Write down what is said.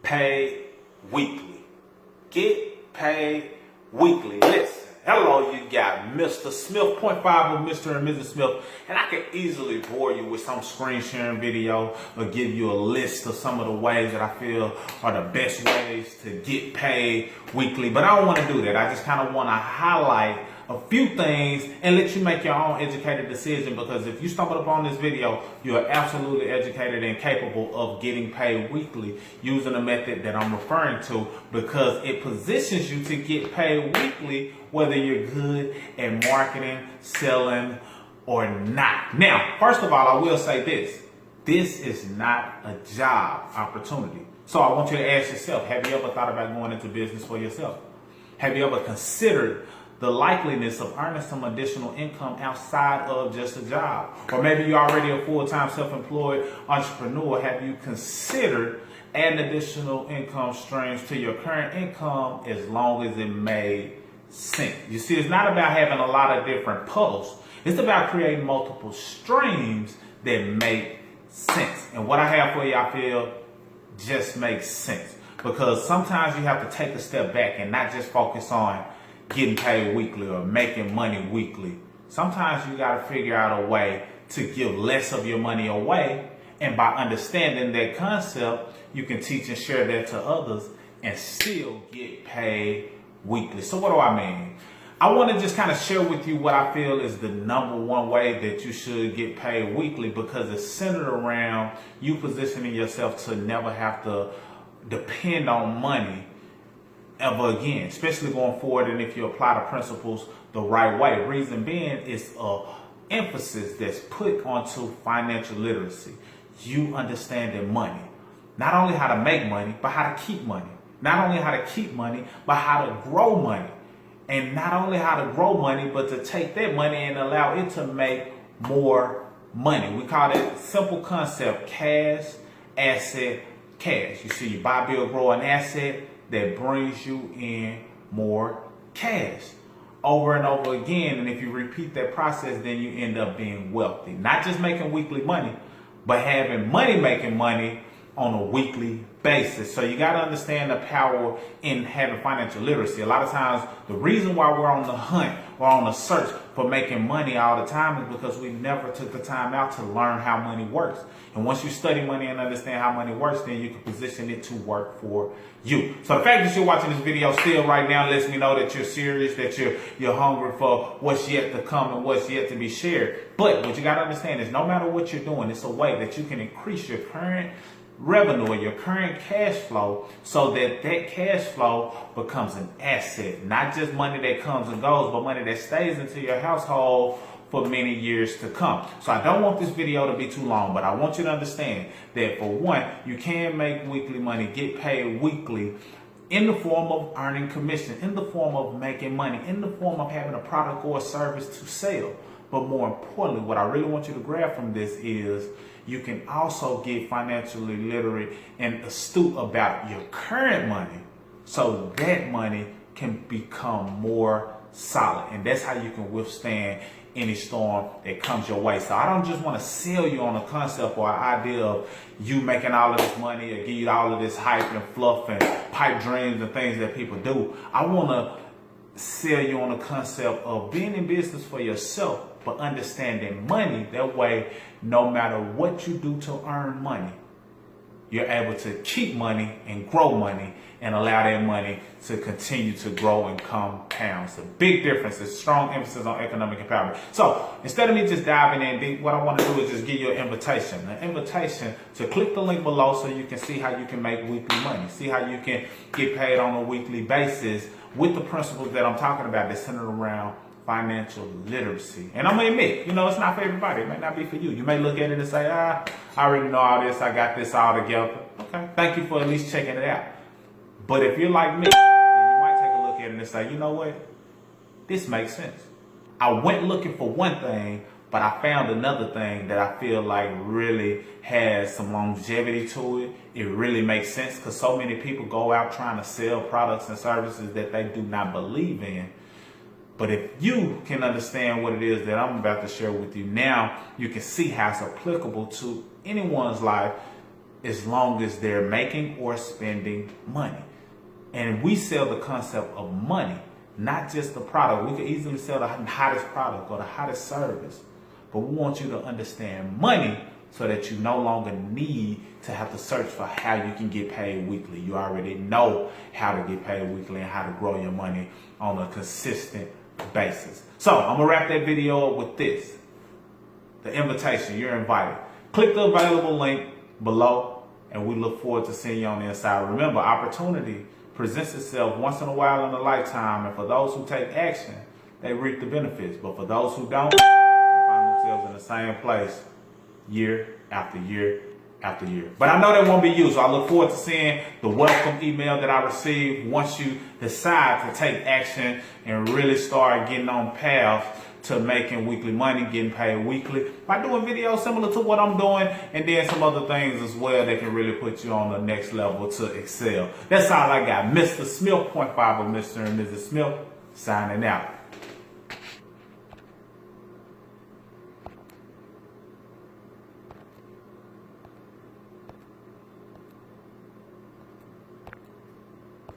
paid weekly. Get paid weekly. Listen, hello, you got Mr. Smith, .5 of Mr. and Mrs. Smith, and I can easily bore you with some screen sharing video or give you a list of some of the ways that I feel are the best ways to get paid weekly. But I don't want to do that. I just kind of want to highlight a few things and let you make your own educated decision, because if you stumble upon this video, you are absolutely educated and capable of getting paid weekly using the method that I'm referring to, because it positions you to get paid weekly whether you're good at marketing, selling, or not. Now, first of all, I will say this is not a job opportunity. So I want you to ask yourself, have you ever thought about going into business for yourself? Have you ever considered the likeliness of earning some additional income outside of just a job? Or maybe you're already a full-time self-employed entrepreneur. Have you considered adding additional income streams to your current income as long as it made sense? You see, it's not about having a lot of different puzzles. It's about creating multiple streams that make sense. And what I have for you, I feel, just makes sense. Because sometimes you have to take a step back and not just focus on getting paid weekly or making money weekly. Sometimes you got to figure out a way to give less of your money away. And by understanding that concept, you can teach and share that to others and still get paid weekly. So what do I mean? I want to just kind of share with you what I feel is the number one way that you should get paid weekly, because it's centered around you positioning yourself to never have to depend on money ever again, especially going forward, and if you apply the principles the right way. Reason being is a emphasis that's put onto financial literacy. You understanding money, not only how to make money, but how to keep money. Not only how to keep money, but how to grow money. And not only how to grow money, but to take that money and allow it to make more money. We call that simple concept: cash, asset, cash. You see, you buy, build, grow an asset that brings you in more cash over and over again. And if you repeat that process, then you end up being wealthy. Not just making weekly money, but having money making money on a weekly basis. So you got to understand the power in having financial literacy. A lot of times, the reason why we're on the hunt or on the search for making money all the time is because we never took the time out to learn how money works. And once you study money and understand how money works, then you can position it to work for you. So the fact that you're watching this video still right now lets me know that you're serious, that you're hungry for what's yet to come and what's yet to be shared. But what you got to understand is no matter what you're doing, it's a way that you can increase your current revenue or your current cash flow, so that that cash flow becomes an asset. Not just money that comes and goes, but money that stays into your household for many years to come. So I don't want this video to be too long, but I want you to understand that, for one, you can make weekly money, get paid weekly, in the form of earning commission, in the form of making money, in the form of having a product or a service to sell. But more importantly, what I really want you to grab from this is you can also get financially literate and astute about your current money, so that money can become more solid. And that's how you can withstand any storm that comes your way. So I don't just want to sell you on a concept or an idea of you making all of this money or give you all of this hype and fluff and pipe dreams and things that people do. I want to sell you on the concept of being in business for yourself, but understanding money. That way, no matter what you do to earn money, you're able to keep money and grow money and allow that money to continue to grow and compound. It's a big difference. It's strong emphasis on economic empowerment. So instead of me just diving in deep, what I want to do is just give you an invitation to click the link below so you can see how you can make weekly money. See how you can get paid on a weekly basis with the principles that I'm talking about that's centered around financial literacy. And I'm going to admit, it's not for everybody. It may not be for you. You may look at it and say, I already know all this. I got this all together. Okay. Thank you for at least checking it out. But if you're like me, then you might take a look at it and say, you know what? This makes sense. I went looking for one thing, but I found another thing that I feel like really has some longevity to it. It really makes sense, because so many people go out trying to sell products and services that they do not believe in. But if you can understand what it is that I'm about to share with you now, you can see how it's applicable to anyone's life as long as they're making or spending money. And we sell the concept of money, not just the product. We could easily sell the hottest product or the hottest service, but we want you to understand money so that you no longer need to have to search for how you can get paid weekly. You already know how to get paid weekly and how to grow your money on a consistent basis. So I'm gonna wrap that video up with this. The invitation, you're invited. Click the available link below and we look forward to seeing you on the inside. Remember, opportunity presents itself once in a while in a lifetime, and for those who take action, they reap the benefits. But for those who don't, they find themselves in the same place year after year after year. But I know that won't be you, so I look forward to seeing the welcome email that I receive once you decide to take action and really start getting on path to making weekly money, getting paid weekly by doing videos similar to what I'm doing, and then some other things as well that can really put you on the next level to excel. That's all I got. Mr. Smith, 0.5 of Mr. and Mrs. Smith, signing out.